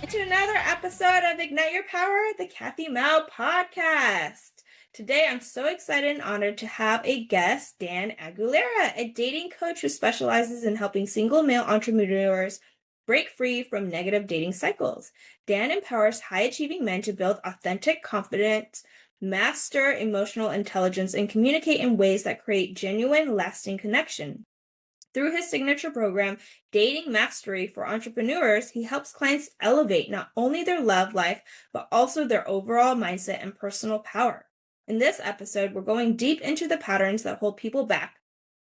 to another episode of Ignite Your Power, the Kathy Mao podcast. Today, I'm so excited and honored to have a guest, Dan Aguilera, a dating coach who specializes in helping single male entrepreneurs break free from negative dating cycles. Dan empowers high-achieving men to build authentic confidence, master emotional intelligence, and communicate in ways that create genuine, lasting connection. Through his signature program, Dating Mastery for Entrepreneurs, he helps clients elevate not only their love life, but also their overall mindset and personal power. In this episode, we're going deep into the patterns that hold people back,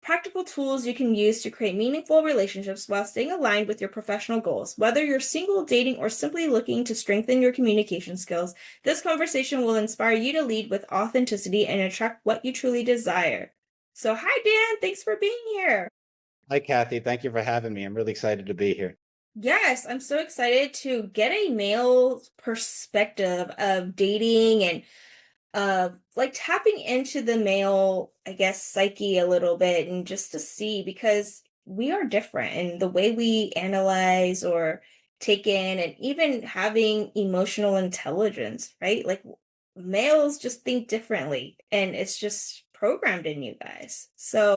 practical tools you can use to create meaningful relationships while staying aligned with your professional goals. Whether you're single, dating, or simply looking to strengthen your communication skills, this conversation will inspire you to lead with authenticity and attract what you truly desire. So, hi, Dan. Thanks for being here. Hi, Kathy. Thank you for having me. I'm really excited to be here. Yes, I'm so excited to get a male perspective of dating and like tapping into the male, I guess, psyche a little bit and just to see because we are different in the way we analyze or take in and even having emotional intelligence, right? Like males just think differently and it's just programmed in you guys. So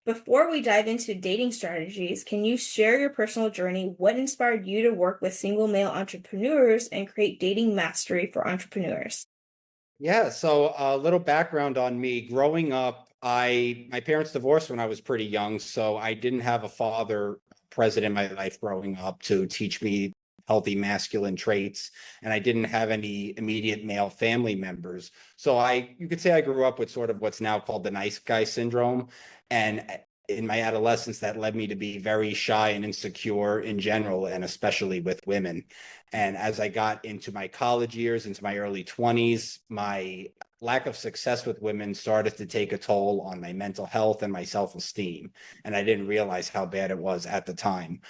before we dive into dating strategies, can you share your personal journey? What inspired you to work with single male entrepreneurs and create dating mastery for entrepreneurs? Yeah, so a little background on me. Growing up, my parents divorced when I was pretty young, so I didn't have a father present in my life growing up to teach me healthy masculine traits, and I didn't have any immediate male family members. So you could say I grew up with sort of what's now called the nice guy syndrome, and in my adolescence, that led me to be very shy and insecure in general, and especially with women. And as I got into my college years, into my early 20s, my lack of success with women started to take a toll on my mental health and my self-esteem. And I didn't realize how bad it was at the time.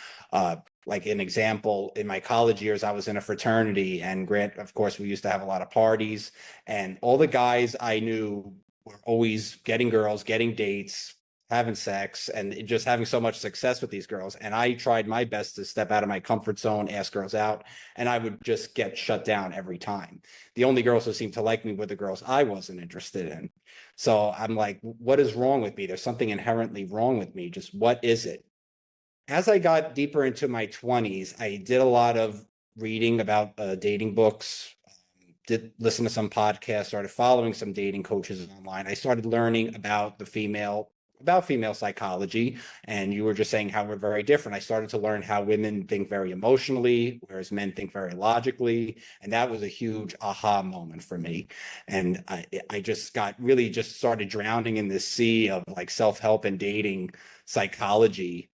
Like an example, in my college years, I was in a fraternity, and of course, we used to have a lot of parties, and all the guys I knew were always getting girls, getting dates, having sex, and just having so much success with these girls. And I tried my best to step out of my comfort zone, ask girls out, and I would just get shut down every time. The only girls who seemed to like me were the girls I wasn't interested in. So I'm like, what is wrong with me? There's something inherently wrong with me. Just what is it? As I got deeper into my 20s, I did a lot of reading about dating books, did listen to some podcasts, started following some dating coaches online. I started learning about female psychology. And you were just saying how we're very different. I started to learn how women think very emotionally, whereas men think very logically. And that was a huge aha moment for me. And I just just started drowning in this sea of like self-help and dating psychology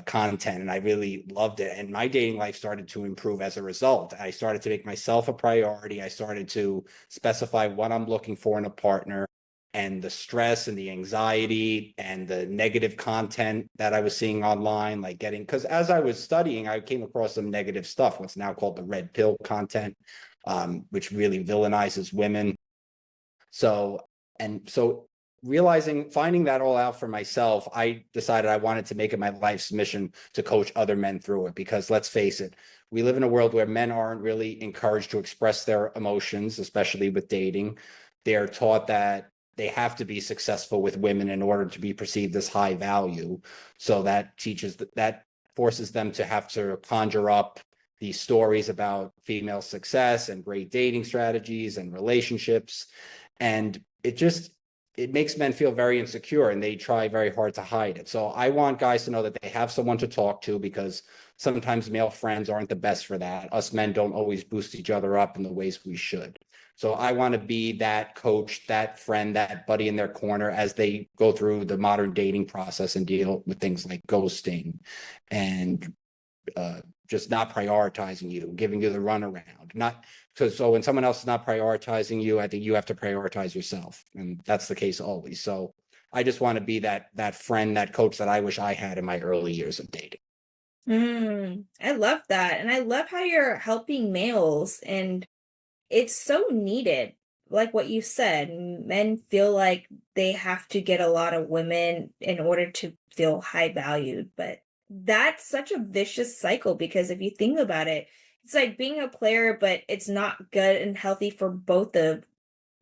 content, and I really loved it. And my dating life started to improve as a result. I started to make myself a priority. I started to specify what I'm looking for in a partner, and the stress and the anxiety and the negative content that I was seeing online, like because as I was studying, I came across some negative stuff, what's now called the red pill content, which really villainizes women. So, and so finding that all out for myself, I decided I wanted to make it my life's mission to coach other men through it. Because let's face it, we live in a world where men aren't really encouraged to express their emotions, especially with dating. They're taught that they have to be successful with women in order to be perceived as high value. So that forces them to have to conjure up these stories about female success and great dating strategies and relationships. And it makes men feel very insecure, and they try very hard to hide it. So I want guys to know that they have someone to talk to, because sometimes male friends aren't the best for that. Us men don't always boost each other up in the ways we should. So I want to be that coach, that friend, that buddy in their corner as they go through the modern dating process and deal with things like ghosting and just not prioritizing you, giving you the runaround. So when someone else is not prioritizing you, I think you have to prioritize yourself, and that's the case always. So I just want to be that friend, that coach that I wish I had in my early years of dating. I love that. And I love how you're helping males, and it's so needed. Like what you said, men feel like they have to get a lot of women in order to feel high valued, but that's such a vicious cycle because if you think about it, it's like being a player, but it's not good and healthy for both the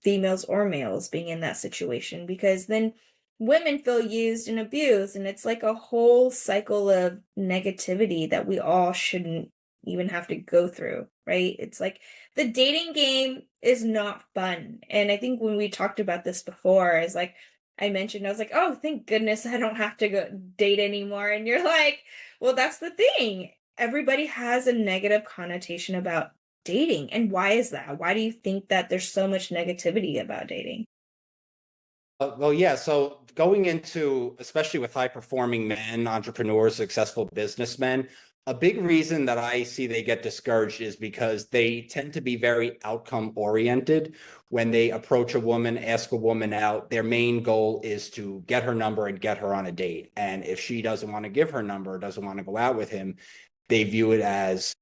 females or males being in that situation, because then women feel used and abused, and it's like a whole cycle of negativity that we all shouldn't even have to go through, right? It's like the dating game is not fun. And I think when we talked about this before, is like I mentioned, I was like, oh, thank goodness I don't have to go date anymore. And you're like, well, that's the thing. Everybody has a negative connotation about dating. And why is that? Why do you think that there's so much negativity about dating? Well, yeah. So going into, especially with high performing men, entrepreneurs, successful businessmen, a big reason that I see they get discouraged is because they tend to be very outcome oriented. When they approach a woman, ask a woman out, their main goal is to get her number and get her on a date. And if she doesn't want to give her number, doesn't want to go out with him, they view it as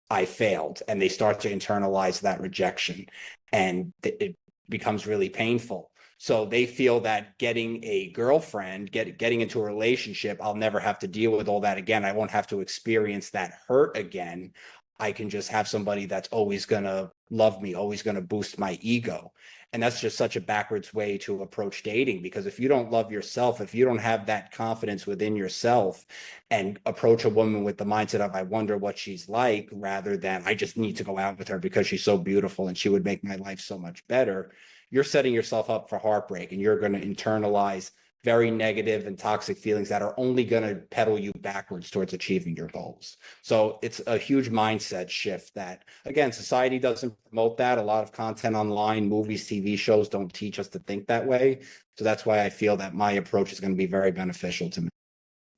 I failed, and they start to internalize that rejection, and it becomes really painful. So they feel that getting a girlfriend, getting into a relationship, I'll never have to deal with all that again. I won't have to experience that hurt again. I can just have somebody that's always going to love me, always going to boost my ego. And that's just such a backwards way to approach dating, because if you don't love yourself, if you don't have that confidence within yourself, and approach a woman with the mindset of, I wonder what she's like, rather than, I just need to go out with her because she's so beautiful and she would make my life so much better, you're setting yourself up for heartbreak, and you're going to internalize very negative and toxic feelings that are only going to pedal you backwards towards achieving your goals. So it's a huge mindset shift that, again, society doesn't promote that. A lot of content online, movies, TV shows don't teach us to think that way. So that's why I feel that my approach is going to be very beneficial to me.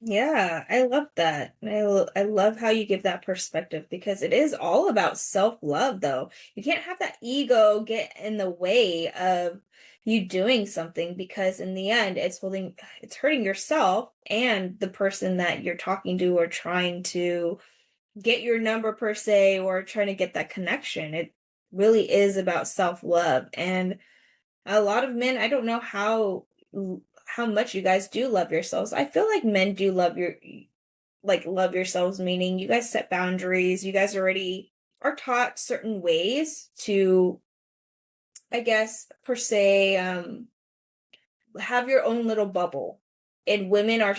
Yeah, I love that. I love how you give that perspective, because it is all about self-love, though. You can't have that ego get in the way of you doing something, because in the end it's hurting yourself and the person that you're talking to or trying to get your number per se, or trying to get that connection. It really is about self-love. And a lot of men, I don't know how much you guys do love yourselves. I feel like men do love yourselves, meaning you guys set boundaries. You guys already are taught certain ways to, I guess, per se, have your own little bubble. And women are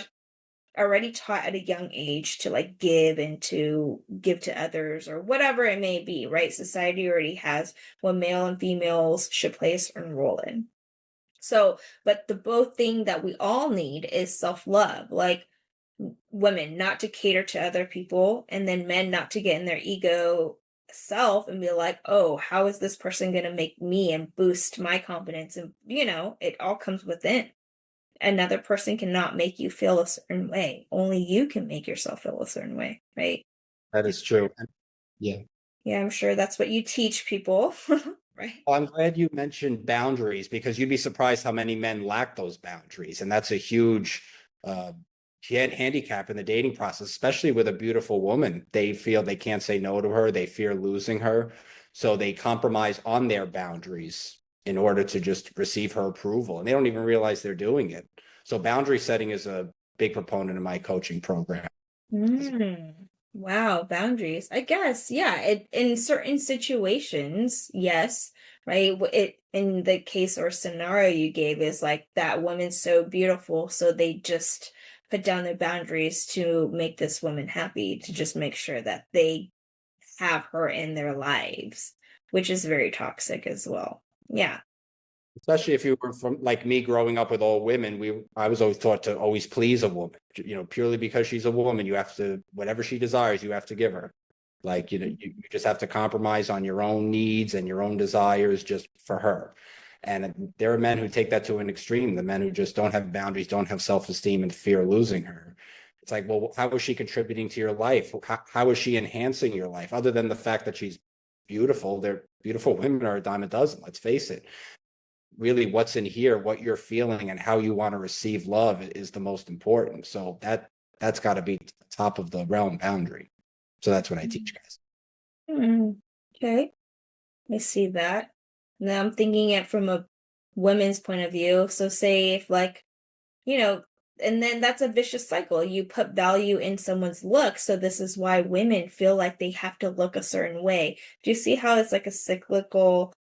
already taught at a young age to like give and to give to others, or whatever it may be, right? Society already has what male and females should play a certain role in. So, but the both thing that we all need is self-love. Like women not to cater to other people, and then men not to get in their ego self and be like, oh, how is this person going to make me and boost my confidence? And, it all comes within. Another person cannot make you feel a certain way. Only you can make yourself feel a certain way, right? That is true. Yeah. Yeah, I'm sure that's what you teach people, right? Well, I'm glad you mentioned boundaries, because you'd be surprised how many men lack those boundaries. And that's a huge uh, handicap in the dating process, especially with a beautiful woman. They feel they can't say no to her, they fear losing her. So they compromise on their boundaries in order to just receive her approval. And they don't even realize they're doing it. So boundary setting is a big proponent of my coaching program. Mm. Wow, boundaries. I guess, yeah, in certain situations, yes, right? It in the case or scenario you gave is like that woman's so beautiful, so they just put down their boundaries to make this woman happy, to just make sure that they have her in their lives, which is very toxic as well. Yeah. Especially if you were from like me growing up with all women, I was always taught to always please a woman, purely because she's a woman. You have to, whatever she desires, you have to give her. Like, you just have to compromise on your own needs and your own desires just for her. And there are men who take that to an extreme, the men who just don't have boundaries, don't have self-esteem, and fear losing her. It's like, well, how is she contributing to your life? How is she enhancing your life? Other than the fact that she's beautiful, they're beautiful women are a dime a dozen, let's face it. Really, what's in here, what you're feeling, and how you want to receive love is the most important. So that's got to be top of the realm boundary. So that's what I teach guys. Mm, okay, I see that. Now I'm thinking it from a women's point of view. So say if like, you know, and then that's a vicious cycle. You put value in someone's look, so this is why women feel like they have to look a certain way. Do you see how it's like a cyclical,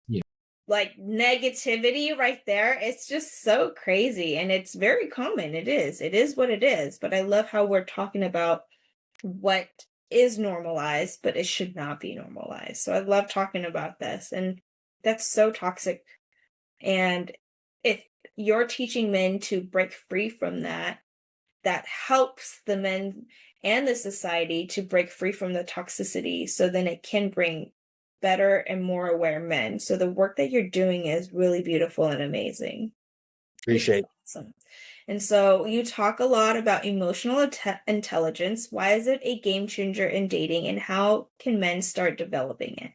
Yeah. like, negativity right there? It's just so crazy, and it's very common. It is what it is. But I love how we're talking about what is normalized, but it should not be normalized. So I love talking about this, and that's so toxic. And if you're teaching men to break free from that, that helps the men and the society to break free from the toxicity, so then it can bring better and more aware men. So the work that you're doing is really beautiful and amazing, which is Appreciate. awesome. And so you talk a lot about emotional intelligence. Why is it a game changer in dating, and how can men start developing it?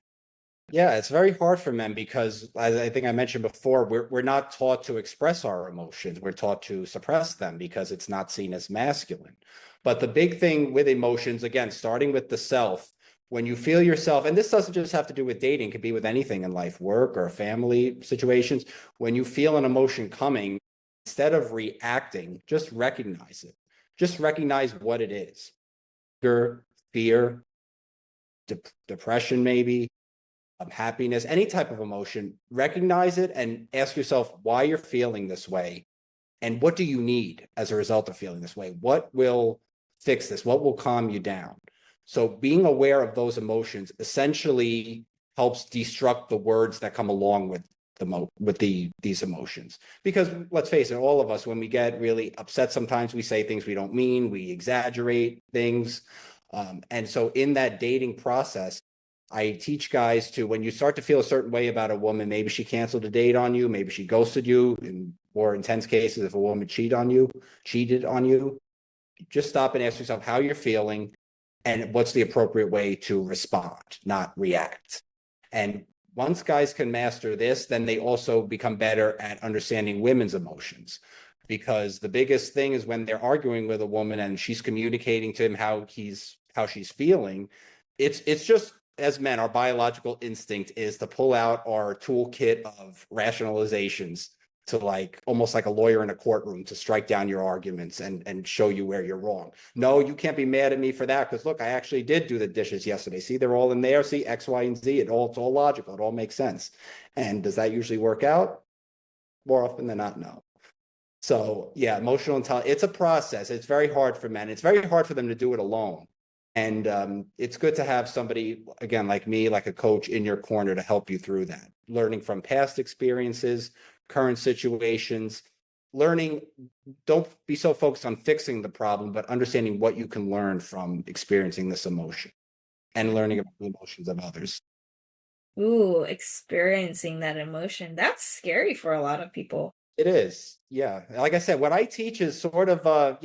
Yeah, it's very hard for men because, as I think I mentioned before, we're not taught to express our emotions. We're taught to suppress them because it's not seen as masculine. But the big thing with emotions, again, starting with the self, when you feel yourself, and this doesn't just have to do with dating, it could be with anything in life, work or family situations. When you feel an emotion coming, instead of reacting, just recognize it. Just recognize what it is. Anger, fear, depression, maybe happiness, any type of emotion, recognize it and ask yourself why you're feeling this way and what do you need as a result of feeling this way? What will fix this? What will calm you down? So being aware of those emotions essentially helps destruct the words that come along with these emotions. Because let's face it, all of us, when we get really upset, sometimes we say things we don't mean, we exaggerate things. And so in that dating process, I teach guys to, when you start to feel a certain way about a woman, maybe she canceled a date on you, maybe she ghosted you. In more intense cases, if a woman cheated on you, just stop and ask yourself how you're feeling and what's the appropriate way to respond, not react. And once guys can master this, then they also become better at understanding women's emotions. Because the biggest thing is when they're arguing with a woman and she's communicating to him how she's feeling, it's just, as men, our biological instinct is to pull out our toolkit of rationalizations to, like, almost like a lawyer in a courtroom, to strike down your arguments and show you where you're wrong. No, you can't be mad at me for that because look, I actually did do the dishes yesterday. See, they're all in there. See, X, Y, and Z. It's all logical. It all makes sense. And does that usually work out? More often than not, no. So yeah, emotional intelligence, it's a process. It's very hard for men. It's very hard for them to do it alone. And it's good to have somebody, again, like me, like a coach in your corner to help you through that. Learning from past experiences, current situations, learning, don't be so focused on fixing the problem, but understanding what you can learn from experiencing this emotion and learning about the emotions of others. Ooh, experiencing that emotion. That's scary for a lot of people. It is. Yeah. Like I said, what I teach is sort of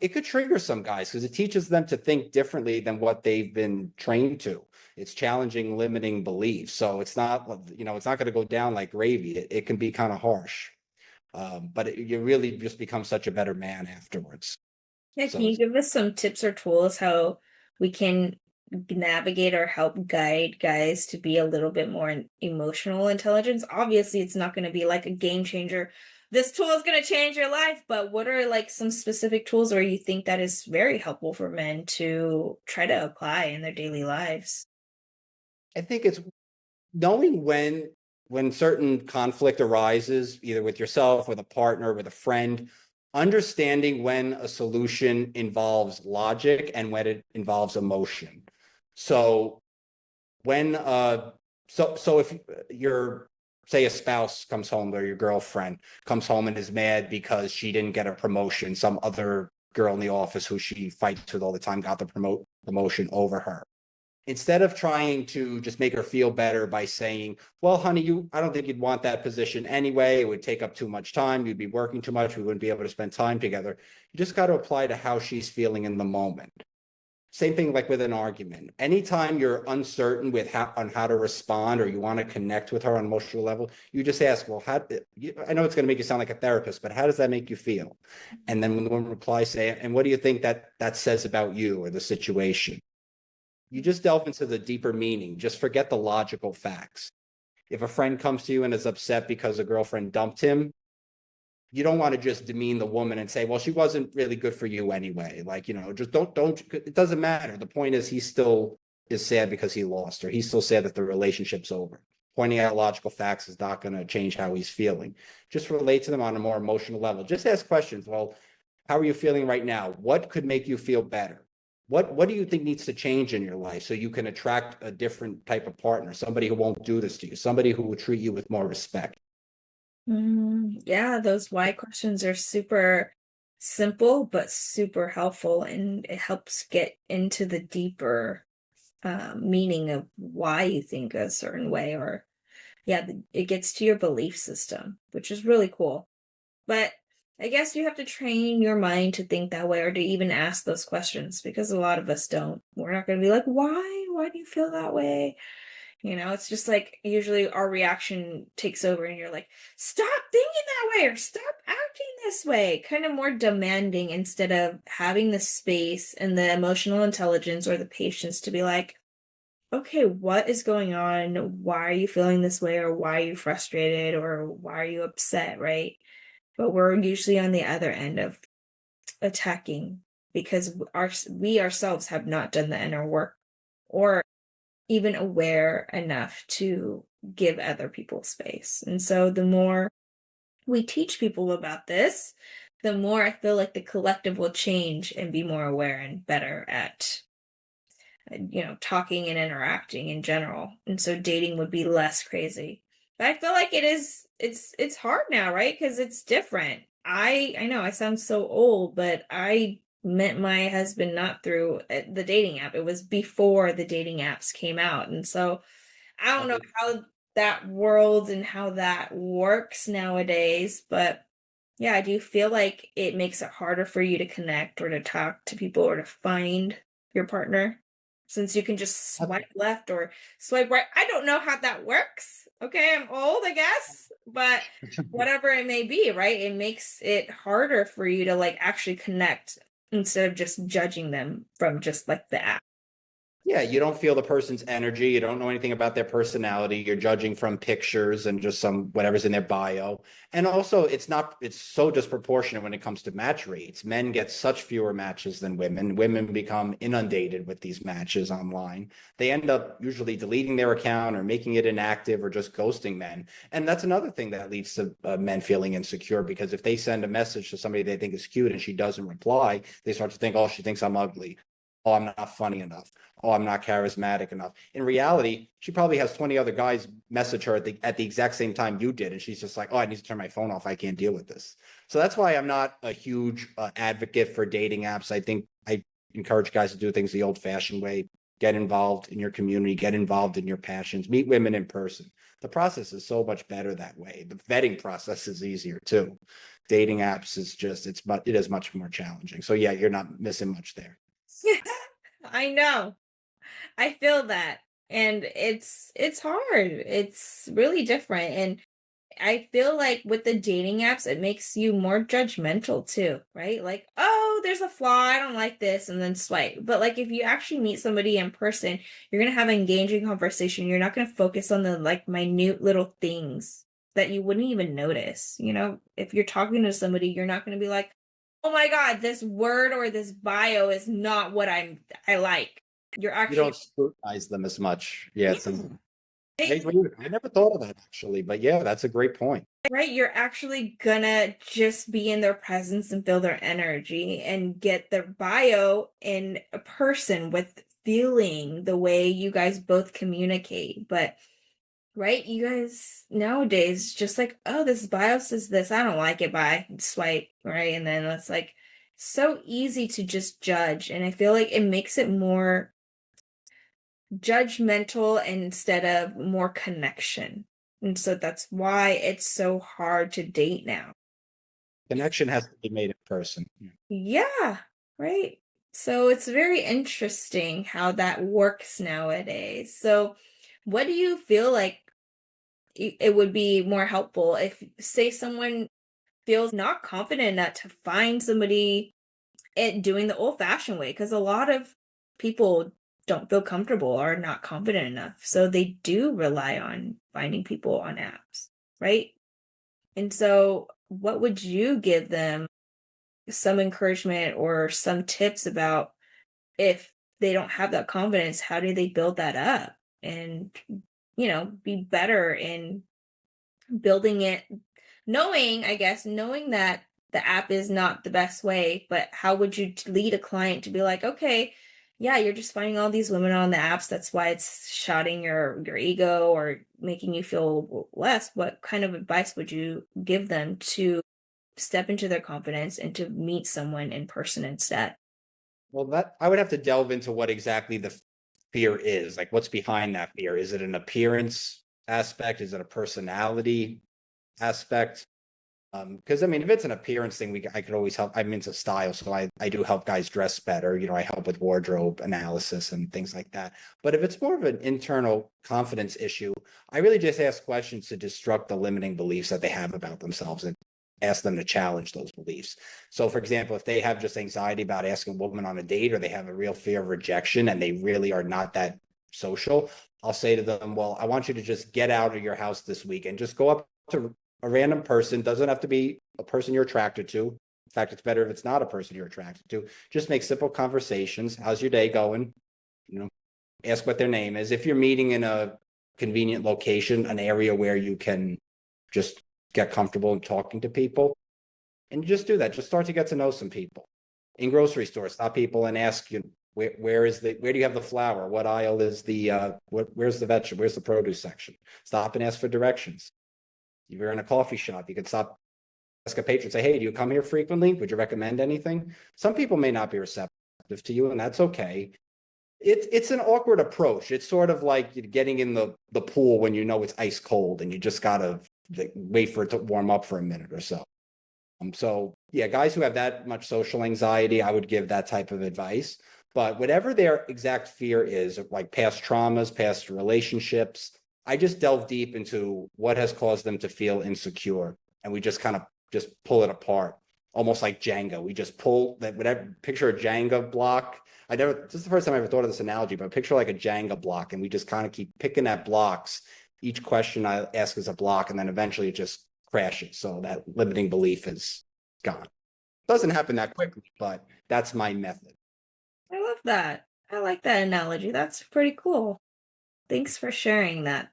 it could trigger some guys because it teaches them to think differently than what they've been trained to. It's challenging limiting beliefs. So it's not, it's not going to go down like gravy. It can be kind of harsh. But you really just become such a better man afterwards. Yeah, can So you give us some tips or tools how we can navigate or help guide guys to be a little bit more emotional intelligence? Obviously, it's not going to be like a game changer. This tool is going to change your life, but what are like some specific tools where you think that is very helpful for men to try to apply in their daily lives? I think it's knowing when certain conflict arises, either with yourself, with a partner, with a friend, understanding when a solution involves logic and when it involves emotion. So when so if your, say, a spouse comes home, or your girlfriend comes home and is mad because she didn't get a promotion, some other girl in the office who she fights with all the time got the promotion over her, instead of trying to just make her feel better by saying, well, honey, I don't think you'd want that position anyway. It would take up too much time. You'd be working too much. We wouldn't be able to spend time together. You just got to apply to how she's feeling in the moment. Same thing like with an argument. Anytime you're uncertain with on how to respond, or you want to connect with her on an emotional level, you just ask, well, I know it's going to make you sound like a therapist, but how does that make you feel? And then when the woman replies, say, and what do you think that says about you or the situation? You just delve into the deeper meaning. Just forget the logical facts. If a friend comes to you and is upset because a girlfriend dumped him, you don't want to just demean the woman and say, well, she wasn't really good for you anyway. Like, just don't, it doesn't matter. The point is he still is sad because he lost her. He's still sad that the relationship's over. Pointing out logical facts is not going to change how he's feeling. Just relate to them on a more emotional level. Just ask questions. Well, how are you feeling right now? What could make you feel better? What do you think needs to change in your life so you can attract a different type of partner, somebody who won't do this to you, somebody who will treat you with more respect? Yeah, those why questions are super simple but super helpful, and it helps get into the deeper meaning of why you think a certain way, or yeah, it gets to your belief system, which is really cool. But I guess you have to train your mind to think that way or to even ask those questions, because a lot of us don't. We're not going to be like, why? Why do you feel that way? It's just like usually our reaction takes over and you're like, stop thinking that way or stop acting this way. Kind of more demanding instead of having the space and the emotional intelligence or the patience to be like, okay, what is going on? Why are you feeling this way? Or why are you frustrated? Or why are you upset? Right. But we're usually on the other end of attacking because we ourselves have not done the inner work or even aware enough to give other people space. And so the more we teach people about this, the more I feel like the collective will change and be more aware and better at talking and interacting in general. And so dating would be less crazy. But I feel like it's hard now, right? Because it's different. I know I sound so old, but I met my husband not through the dating app. It was before the dating apps came out. And so I don't know how that world and how that works nowadays, but yeah, I do feel like it makes it harder for you to connect or to talk to people or to find your partner, since you can just swipe left or swipe right. I don't know how that works. Okay, I'm old, I guess, but whatever it may be, right? It makes it harder for you to like actually connect instead of just judging them from just like the app. Yeah, you don't feel the person's energy. You don't know anything about their personality. You're judging from pictures and just some whatever's in their bio. And also, it's so disproportionate when it comes to match rates. Men get such fewer matches than women. Women become inundated with these matches online. They end up usually deleting their account or making it inactive or just ghosting men. And that's another thing that leads to men feeling insecure, because if they send a message to somebody they think is cute and she doesn't reply, they start to think, oh, she thinks I'm ugly. Oh, I'm not funny enough. Oh, I'm not charismatic enough. In reality, she probably has 20 other guys message her at the exact same time you did. And she's just like, oh, I need to turn my phone off. I can't deal with this. So that's why I'm not a huge advocate for dating apps. I think I encourage guys to do things the old fashioned way. Get involved in your community, get involved in your passions, meet women in person. The process is so much better that way. The vetting process is easier too. Dating apps is just, it is much more challenging. So yeah, you're not missing much there. I know. I feel that. And it's hard. It's really different. And I feel like with the dating apps, it makes you more judgmental too, right? Like, oh, there's a flaw, I don't like this, and then swipe. But like if you actually meet somebody in person, you're gonna have an engaging conversation. You're not gonna focus on the like minute little things that you wouldn't even notice. If you're talking to somebody, you're not gonna be like, oh my God, this word or this bio is not what I like. You're You actually don't scrutinize them as much. Yeah, I right. agree. I never thought of that actually, but yeah, that's a great point. Right, you're actually gonna just be in their presence and feel their energy and get their bio in a person with feeling the way you guys both communicate. But right, you guys nowadays just like, oh, this bio says this, I don't like it, bye, swipe, right? And then it's like so easy to just judge. And I feel like it makes it more judgmental instead of more connection. And so that's why it's so hard to date now. Connection has to be made in person. Yeah. Yeah, right. So it's very interesting how that works nowadays. So, what do you feel like it would be more helpful if, say, someone feels not confident enough to find somebody doing the old-fashioned way? Because a lot of people don't feel comfortable or not confident enough, so they do rely on finding people on apps, right? And so what would you give them some encouragement or some tips about if they don't have that confidence, how do they build that up and, be better in building it, knowing, I guess, knowing that the app is not the best way, but how would you lead a client to be like, okay, yeah, you're just finding all these women on the apps. That's why it's shotting your ego or making you feel less. What kind of advice would you give them to step into their confidence and to meet someone in person instead? Well, that I would have to delve into what exactly the fear is. Like, what's behind that fear? Is it an appearance aspect? Is it a personality aspect? Because I mean, if it's an appearance thing, I could always help. I'm into style, so I do help guys dress better. I help with wardrobe analysis and things like that. But if it's more of an internal confidence issue, I really just ask questions to destruct the limiting beliefs that they have about themselves and ask them to challenge those beliefs. So, for example, if they have just anxiety about asking a woman on a date, or they have a real fear of rejection and they really are not that social, I'll say to them, well, I want you to just get out of your house this week and just go up to a random person. Doesn't have to be a person you're attracted to. In fact, it's better if it's not a person you're attracted to. Just make simple conversations. How's your day going? Ask what their name is. If you're meeting in a convenient location, an area where you can just get comfortable in talking to people, and just do that. Just start to get to know some people. In grocery stores, stop people and ask you, where do you have the flour? What aisle is where's the vegetable? Where's the produce section? Stop and ask for directions. If you're in a coffee shop, you can stop, ask a patron, say, hey, do you come here frequently? Would you recommend anything? Some people may not be receptive to you, and that's okay. It's an awkward approach. It's sort of like getting in the pool when you know it's ice cold and you just gotta wait for it to warm up for a minute or so. So yeah, guys who have that much social anxiety, I would give that type of advice. But whatever their exact fear is, like past traumas, past relationships, I just delve deep into what has caused them to feel insecure. And we just kind of just pull it apart, almost like Jenga. We just pull that, whatever, picture a Jenga block. This is the first time I ever thought of this analogy, but picture like a Jenga block, and we just kind of keep picking at blocks. Each question I ask is a block, and then eventually it just crashes. So that limiting belief is gone. Doesn't happen that quickly, but that's my method. I love that. I like that analogy. That's pretty cool. Thanks for sharing that.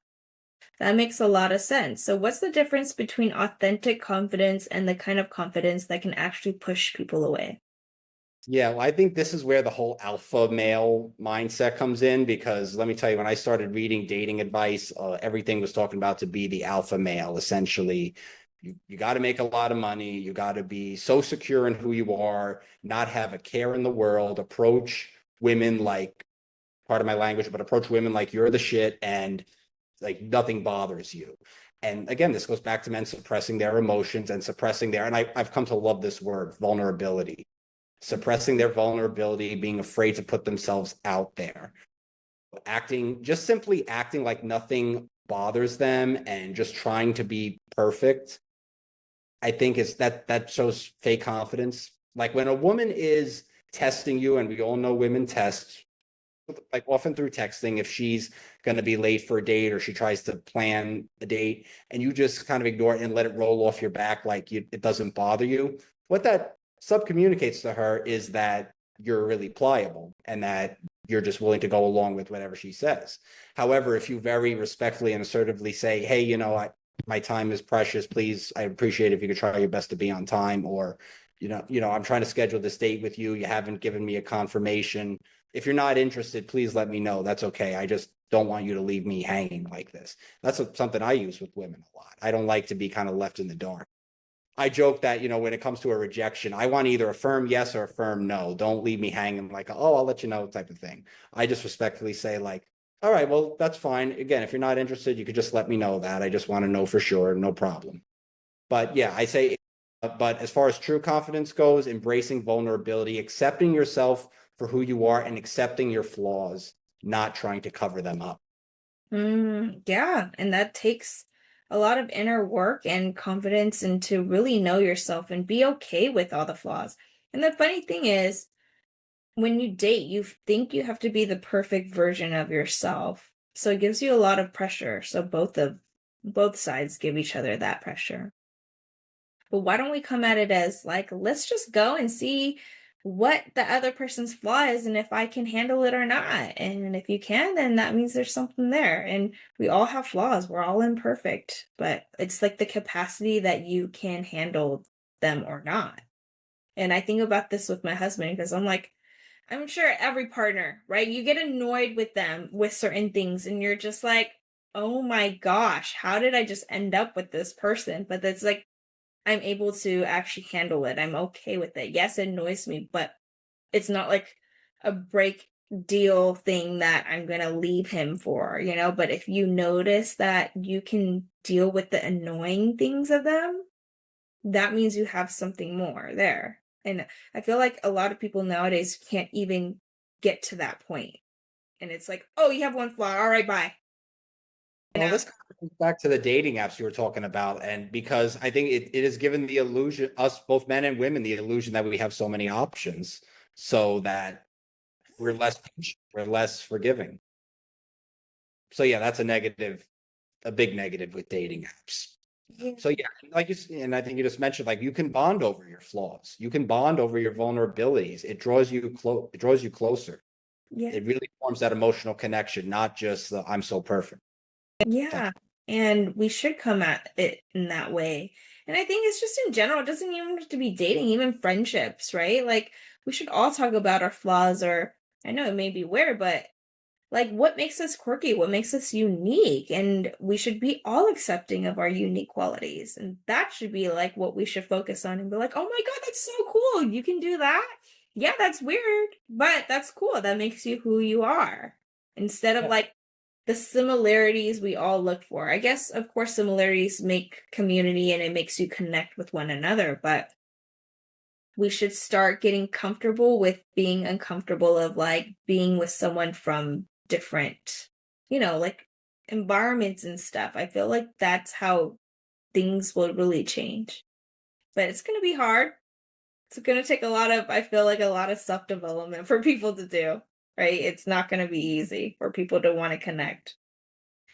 That makes a lot of sense. So, what's the difference between authentic confidence and the kind of confidence that can actually push people away? Yeah, well, I think this is where the whole alpha male mindset comes in, because let me tell you, when I started reading dating advice, everything was talking about to be the alpha male. Essentially, you got to make a lot of money. You got to be so secure in who you are, not have a care in the world, approach women like, part of my language, but approach women like you're the shit and like nothing bothers you. And again, this goes back to men suppressing their emotions and suppressing and I've come to love this word, vulnerability, suppressing their vulnerability, being afraid to put themselves out there, just simply acting like nothing bothers them and just trying to be perfect. I think is that shows fake confidence. Like when a woman is testing you, and we all know women test, like often through texting, if she's going to be late for a date or she tries to plan a date and you just kind of ignore it and let it roll off your back like it doesn't bother you, what that subcommunicates to her is that you're really pliable and that you're just willing to go along with whatever she says. However, if you very respectfully and assertively say, hey, my time is precious, please, I appreciate if you could try your best to be on time, or I'm trying to schedule this date with you, you haven't given me a confirmation. If you're not interested, please let me know. That's okay. I just don't want you to leave me hanging like this. That's something I use with women a lot. I don't like to be kind of left in the dark. I joke that, when it comes to a rejection, I want either a firm yes or a firm no. Don't leave me hanging like, oh, I'll let you know type of thing. I just respectfully say like, all right, well, that's fine. Again, if you're not interested, you could just let me know that. I just want to know for sure. No problem. But yeah, I say, but as far as true confidence goes, embracing vulnerability, accepting yourself for who you are and accepting your flaws, not trying to cover them up. Yeah, and that takes a lot of inner work and confidence and to really know yourself and be okay with all the flaws. And the funny thing is, when you date, you think you have to be the perfect version of yourself. So it gives you a lot of pressure. So both sides give each other that pressure. But why don't we come at it as like, let's just go and see what the other person's flaw is and if I can handle it or not. And if you can, then that means there's something there. And we all have flaws. We're all imperfect, but it's like the capacity that you can handle them or not. And I think about this with my husband because I'm like, I'm sure every partner, right? You get annoyed with them with certain things and you're just like, oh my gosh, how did I just end up with this person? But that's like, I'm able to actually handle it. I'm okay with it. Yes, it annoys me, but it's not like a break deal thing that I'm going to leave him for, you know? But if you notice that you can deal with the annoying things of them, that means you have something more there. And I feel like a lot of people nowadays can't even get to that point. And it's like, oh, you have one flaw. All right, bye. You Well, know? this comes back to the dating apps you were talking about, and because I think it has given the illusion, us both men and women, the illusion that we have so many options, so that we're less patient, we're less forgiving. So yeah, that's a negative, a big negative with dating apps. Yeah. So yeah, like and I think you just mentioned, like you can bond over your flaws, you can bond over your vulnerabilities. It draws you close, it draws you closer. Yeah. It really forms that emotional connection, not just the "I'm so perfect" type. Yeah. And we should come at it in that way. And I think it's just in general, it doesn't even have to be dating, even friendships, right? Like we should all talk about our flaws, or I know it may be weird, but like what makes us quirky, what makes us unique, and we should be all accepting of our unique qualities. And that should be like what we should focus on and be like, oh my god, that's so cool, you can do that. Yeah, that's weird, but that's cool, that makes you who you are, instead of Yeah. like the similarities we all look for. I guess of course similarities make community and it makes you connect with one another, but we should start getting comfortable with being uncomfortable of like being with someone from different, like environments and stuff. I feel like that's how things will really change. But it's going to be hard. It's going to take I feel like a lot of self development for people to do, right? It's not going to be easy for people to want to connect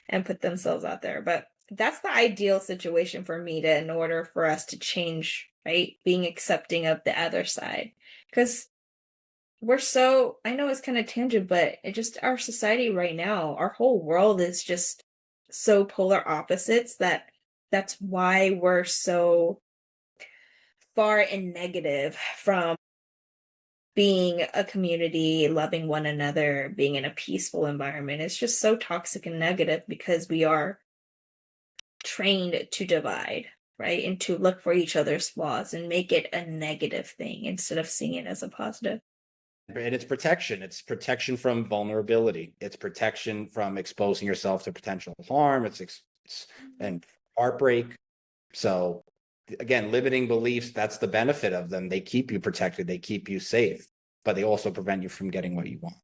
and put themselves out there. But that's the ideal situation for me to, in order for us to change, right? Being accepting of the other side. Because I know it's kind of tangent, but it just, our society right now, our whole world is just so polar opposites that that's why we're so far and negative from being a community, loving one another, being in a peaceful environment. It's just so toxic and negative because we are trained to divide, right? And to look for each other's flaws and make it a negative thing instead of seeing it as a positive. And it's protection. It's protection from vulnerability. It's protection from exposing yourself to potential harm. And heartbreak. So again, limiting beliefs, that's the benefit of them. They keep you protected, they keep you safe, but they also prevent you from getting what you want.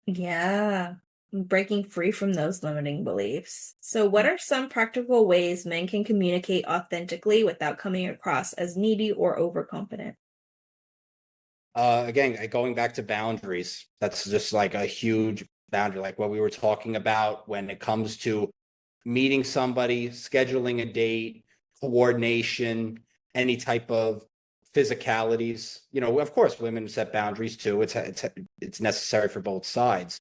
Yeah, breaking free from those limiting beliefs. So, what are some practical ways men can communicate authentically without coming across as needy or overconfident? Again, going back to boundaries, that's just like a huge boundary, like what we were talking about when it comes to meeting somebody, scheduling a date, coordination, any type of physicalities. Of course, women set boundaries too. It's necessary for both sides.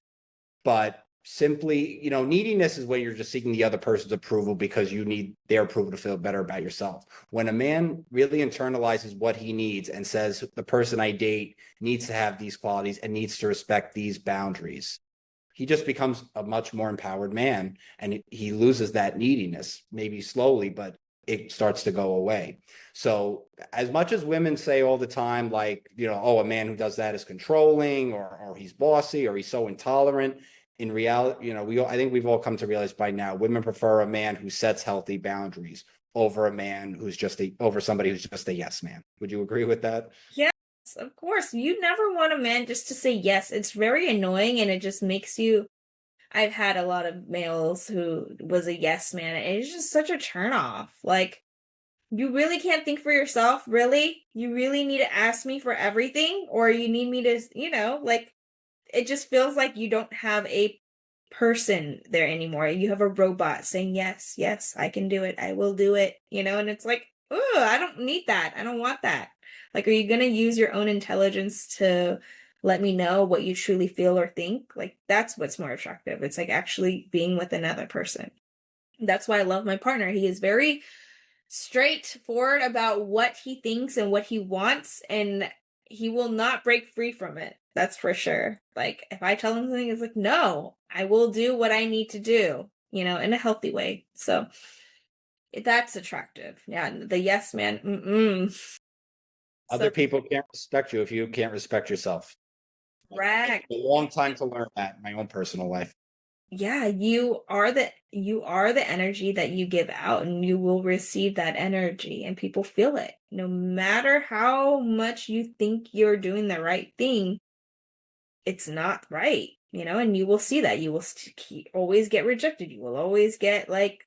But simply, neediness is when you're just seeking the other person's approval because you need their approval to feel better about yourself. When a man really internalizes what he needs and says, the person I date needs to have these qualities and needs to respect these boundaries, he just becomes a much more empowered man, and he loses that neediness, maybe slowly, but it starts to go away. So as much as women say all the time, like, oh, a man who does that is controlling, or he's bossy, or he's so intolerant, in reality, I think we've all come to realize by now, women prefer a man who sets healthy boundaries over a man over somebody who's just a yes man. Would you agree with that? Yes, of course. You never want a man just to say yes. It's very annoying and it just makes you. I've had a lot of males who was a yes man, and it's just such a turn off. Like, you really can't think for yourself, really? You really need to ask me for everything? Or you need me to, like, it just feels like you don't have a person there anymore. You have a robot saying, yes, yes, I can do it. I will do it, and it's like, oh, I don't need that. I don't want that. Like, are you going to use your own intelligence to let me know what you truly feel or think? Like, that's what's more attractive. It's like actually being with another person. That's why I love my partner. He is very straightforward about what he thinks and what he wants, and he will not break free from it. That's for sure. Like, if I tell him something, it's like, no, I will do what I need to do, in a healthy way. So that's attractive. Yeah, the yes man. So Other people can't respect you if you can't respect yourself. correct. A long time to learn that in my own personal life. Yeah, you are the energy that you give out, and you will receive that energy, and people feel it. No matter how much you think you're doing the right thing, it's not right, and you will see that. You will always get rejected. You will always get like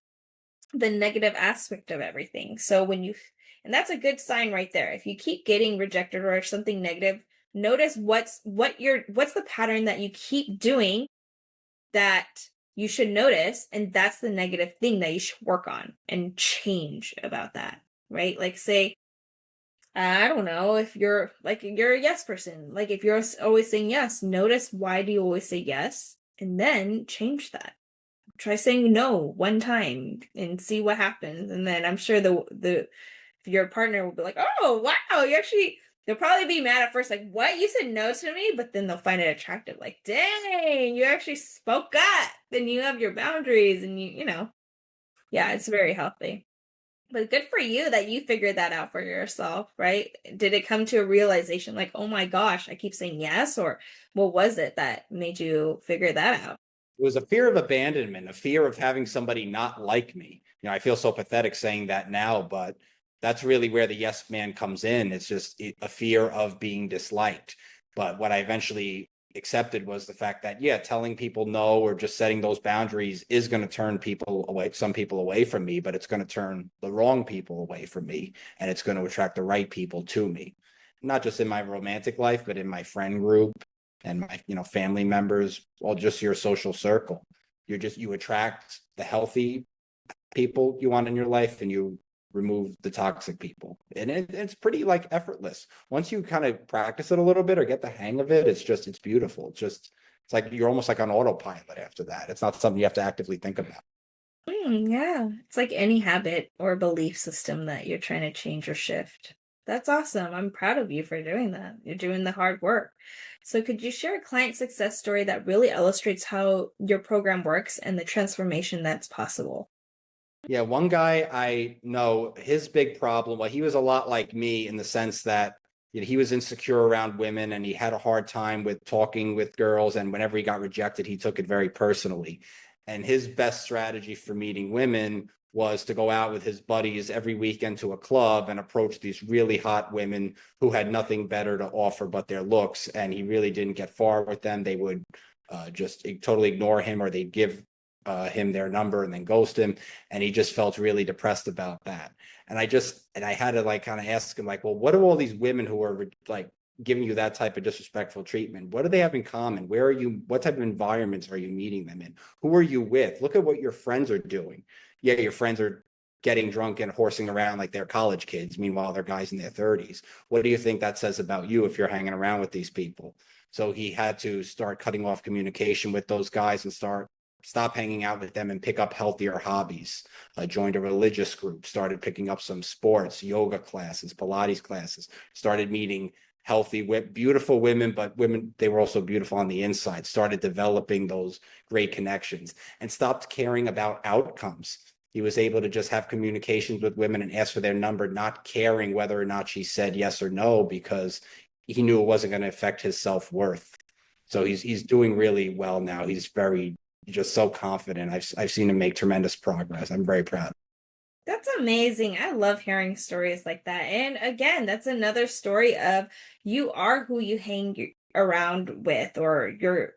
the negative aspect of everything. So and that's a good sign right there. If you keep getting rejected or something negative, notice what's the pattern that you keep doing that you should notice, and that's the negative thing that you should work on and change about that, right? Like, say, I don't know, if you're a yes person, like if you're always saying yes, notice why do you always say yes, and then change that. Try saying no one time and see what happens, and then I'm sure the your partner will be like, oh wow, you actually, they'll probably be mad at first, like, what, you said no to me, but then they'll find it attractive, like, dang, you actually spoke up, and you have your boundaries, and yeah, it's very healthy. But good for you that you figured that out for yourself, right? Did it come to a realization like, oh my gosh, I keep saying yes? Or what was it that made you figure that out? It was a fear of abandonment, a fear of having somebody not like me. I feel so pathetic saying that now, but that's really where the yes man comes in. It's just a fear of being disliked. But what I eventually accepted was the fact that, yeah, telling people no or just setting those boundaries is going to turn people away, some people away from me, but it's going to turn the wrong people away from me. And it's going to attract the right people to me, not just in my romantic life, but in my friend group and my family members, well, just your social circle. You attract the healthy people you want in your life, and you remove the toxic people, and it's pretty like effortless once you kind of practice it a little bit or get the hang of it. It's beautiful. It's like you're almost like on autopilot after that. It's not something you have to actively think about. Yeah, it's like any habit or belief system that you're trying to change or shift. That's awesome. I'm proud of you for doing that. You're doing the hard work. So, could you share a client success story that really illustrates how your program works and the transformation that's possible? Yeah, one guy I know, his big problem, well, he was a lot like me in the sense that he was insecure around women, and he had a hard time with talking with girls. And whenever he got rejected, he took it very personally. And his best strategy for meeting women was to go out with his buddies every weekend to a club and approach these really hot women who had nothing better to offer but their looks. And he really didn't get far with them. They would just totally ignore him, or they'd give him their number and then ghost him. And he just felt really depressed about that. And I had to like kind of ask him, like, well, what do all these women who are like giving you that type of disrespectful treatment, what do they have in common? Where are you? What type of environments are you meeting them in? Who are you with? Look at what your friends are doing. Yeah, your friends are getting drunk and horsing around like they're college kids. Meanwhile, they're guys in their 30s. What do you think that says about you if you're hanging around with these people? So he had to start cutting off communication with those guys and stop hanging out with them and pick up healthier hobbies. Joined a religious group, started picking up some sports, yoga classes, Pilates classes, started meeting healthy, beautiful women, but women, they were also beautiful on the inside, started developing those great connections, and stopped caring about outcomes. He was able to just have communications with women and ask for their number, not caring whether or not she said yes or no, because he knew it wasn't going to affect his self-worth. So he's doing really well now. He's just so confident. I've seen him make tremendous progress. I'm very proud. That's amazing. I love hearing stories like that. And again, that's another story of you are who you hang around with, or your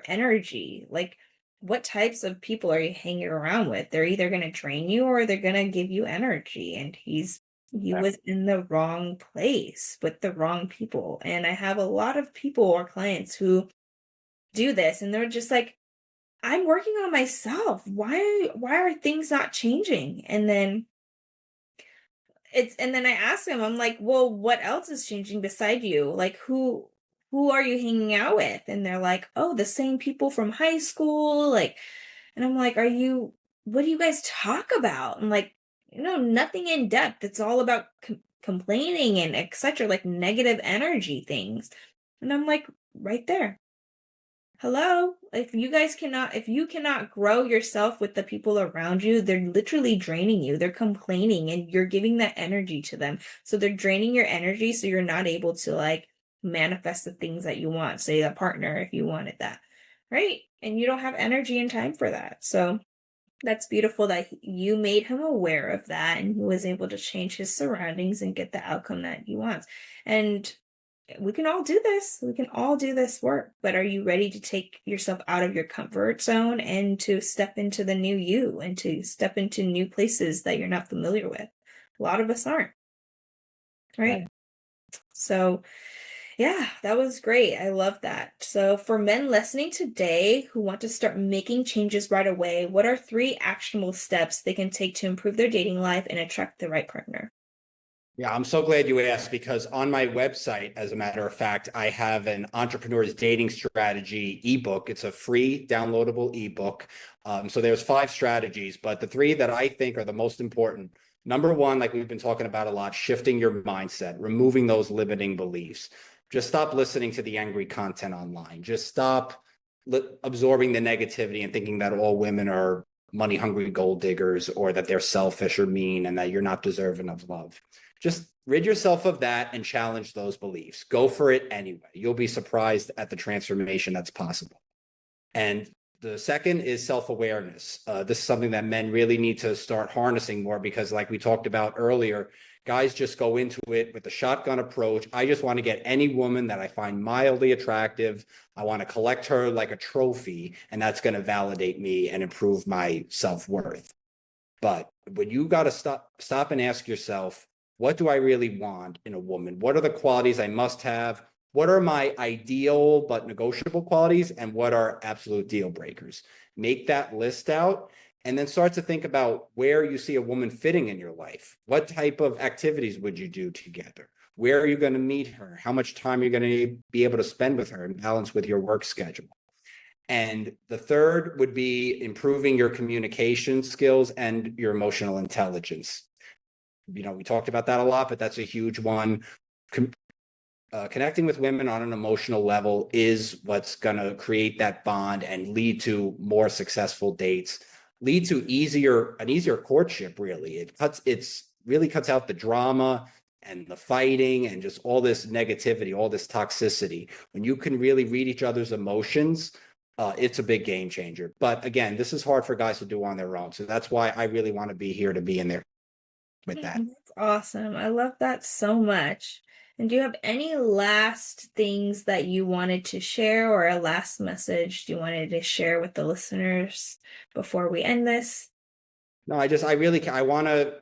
energy. Like, what types of people are you hanging around with? They're either going to drain you or they're going to give you energy. And he was in the wrong place with the wrong people. And I have a lot of people or clients who do this, and they're just like, I'm working on myself. Why are things not changing? And then and then I asked him, I'm like, well, what else is changing beside you? Like who are you hanging out with? And they're like, oh, the same people from high school. Like, and I'm like, what do you guys talk about? I'm like, nothing in depth. It's all about complaining and etc. Like negative energy things. And I'm like, right there. Hello? If you cannot grow yourself with the people around you, they're literally draining you. They're complaining and you're giving that energy to them. So they're draining your energy so you're not able to like manifest the things that you want. Say a partner if you wanted that. Right? And you don't have energy and time for that. So that's beautiful that you made him aware of that and he was able to change his surroundings and get the outcome that he wants. And we can all do this. We can all do this work. But are you ready to take yourself out of your comfort zone and to step into the new you and to step into new places that you're not familiar with? A lot of us aren't, right? Right. So, yeah, that was great. I love that. So, for men listening today who want to start making changes right away, what are 3 actionable steps they can take to improve their dating life and attract the right partner? Yeah, I'm so glad you asked because on my website, as a matter of fact, I have an entrepreneur's dating strategy ebook. It's a free downloadable ebook. So there's 5 strategies, but the 3 that I think are the most important. Number 1, like we've been talking about a lot, shifting your mindset, removing those limiting beliefs. Just stop listening to the angry content online. Just stop absorbing the negativity and thinking that all women are money hungry gold diggers or that they're selfish or mean and that you're not deserving of love. Just rid yourself of that and challenge those beliefs. Go for it anyway. You'll be surprised at the transformation that's possible. And the second is self-awareness. This is something that men really need to start harnessing more because, like we talked about earlier, guys just go into it with a shotgun approach. I just want to get any woman that I find mildly attractive. I want to collect her like a trophy, and that's going to validate me and improve my self-worth. But when you got to stop and ask yourself, what do I really want in a woman? What are the qualities I must have? What are my ideal but negotiable qualities? And what are absolute deal breakers? Make that list out and then start to think about where you see a woman fitting in your life. What type of activities would you do together? Where are you going to meet her? How much time are you going to be able to spend with her and balance with your work schedule? And the third would be improving your communication skills and your emotional intelligence. We talked about that a lot, but that's a huge one. Connecting with women on an emotional level is what's going to create that bond and lead to more successful dates, lead to an easier courtship. Really, it's really cuts out the drama and the fighting and just all this negativity, all this toxicity. When you can really read each other's emotions, it's a big game changer. But again, this is hard for guys to do on their own. So that's why I really want to be here to be in there with that. That's awesome. I love that so much. And do you have any last things that you wanted to share or a last message you wanted to share with the listeners before we end this? No, I want to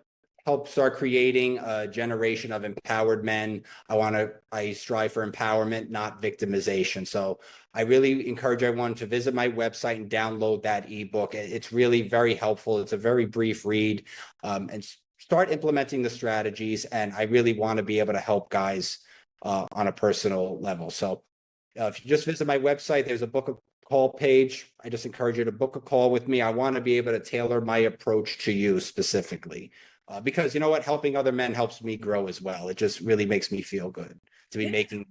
help start creating a generation of empowered men. I strive for empowerment, not victimization. So I really encourage everyone to visit my website and download that ebook. It's really very helpful. It's a very brief read, and start implementing the strategies. And I really want to be able to help guys on a personal level. So if you just visit my website, there's a book of call page. I just encourage you to book a call with me. I want to be able to tailor my approach to you specifically. Because you know what, helping other men helps me grow as well. It just really makes me feel good to be Yeah. making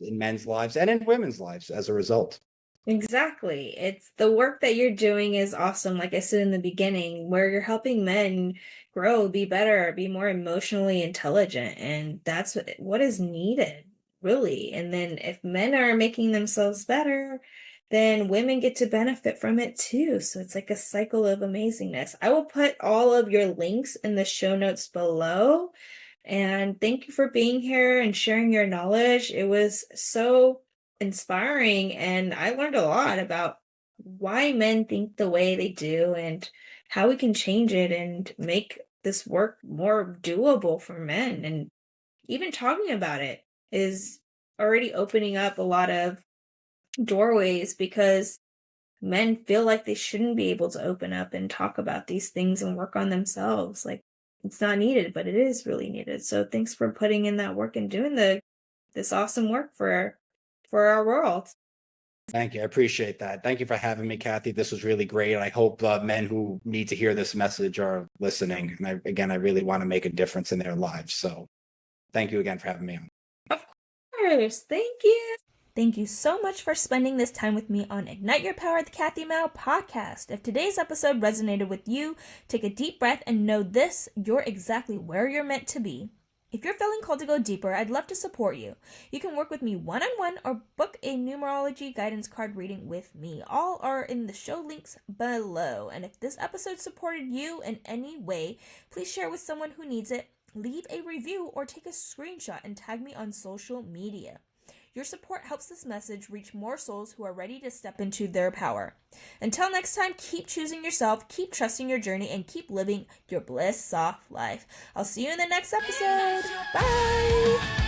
in men's lives and in women's lives as a result. Exactly. It's the work that you're doing is awesome. Like I said in the beginning, where you're helping men grow, be better, be more emotionally intelligent. And that's what is needed, really. And then if men are making themselves better, then women get to benefit from it too. So it's like a cycle of amazingness. I will put all of your links in the show notes below. And thank you for being here and sharing your knowledge. It was so inspiring, and I learned a lot about why men think the way they do and how we can change it and make this work more doable for men. And even talking about it is already opening up a lot of doorways because men feel like they shouldn't be able to open up and talk about these things and work on themselves. Like it's not needed, but it is really needed. So thanks for putting in that work and doing this awesome work for our world. Thank you. I appreciate that. Thank you for having me, Kathy. This was really great. I hope men who need to hear this message are listening. And I really want to make a difference in their lives. So thank you again for having me on. Of course. Thank you. Thank you so much for spending this time with me on Ignite Your Power, the Kathy Mao podcast. If today's episode resonated with you, take a deep breath and know this: you're exactly where you're meant to be. If you're feeling called to go deeper, I'd love to support you. You can work with me one-on-one or book a numerology guidance card reading with me. All are in the show links below. And if this episode supported you in any way, please share with someone who needs it, leave a review, or take a screenshot and tag me on social media. Your support helps this message reach more souls who are ready to step into their power. Until next time, keep choosing yourself, keep trusting your journey, and keep living your bliss soft life. I'll see you in the next episode. Bye!